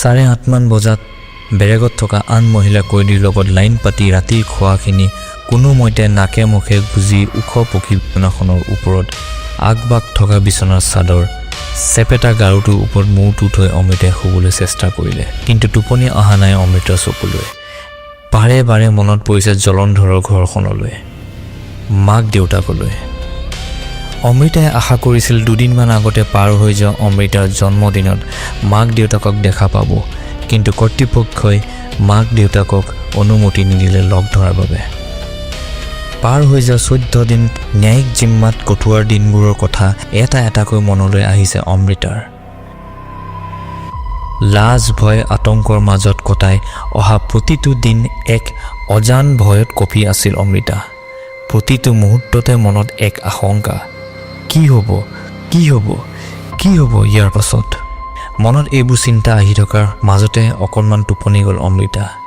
8:30 বজাত বেৰেগত থকা আন মহিলা কয়দীৰ লগত লাইন পাতি ৰাতিৰ খোৱাখিনি কোনোমতে নাকে মুখে গুজি ওখ পকী বিচনাখনৰ ওপৰত আগবাগ থকা বিচনাৰ চাদৰ চেপেটা গাৰুটোৰ ওপৰত মূৰটো থৈ অমৃতে শুবলৈ চেষ্টা কৰিলে, কিন্তু টোপনি অহা নাই অমৃতৰ চকুলৈ। বাৰে বাৰে মনত পৰিছে জলন্ধৰৰ ঘৰখনলৈ, মাক দেউতাকলৈ। অমৃতাই আশা কৰিছিল দুদিনমান আগতে পাৰ হৈ যোৱা অমৃতাৰ জন্মদিনত মাক দেউতাকক দেখা পাব, কিন্তু কৰ্তৃপক্ষই মাক দেউতাকক অনুমতি নিদিলে লগ ধৰাৰ বাবে। পাৰ হৈ যোৱা 14 দিন ন্যায়িক জিম্মাত কটোৱাৰ দিনবোৰৰ কথা এটা এটাকৈ মনলৈ আহিছে অমৃতাৰ। লাজ ভয় আতংকৰ মাজত কটাই অহা প্ৰতিটো দিন এক অজান ভয়ত কঁপি আছিল অমৃতা। প্ৰতিটো মুহূৰ্ততে মনত এক আশংকা, কি হ'ব কি হ'ব কি হ'ব ইয়াৰ পাছত। মনত এইবোৰ চিন্তা আহি থকাৰ মাজতে অকণমান টোপনি গ'ল অমৃতা।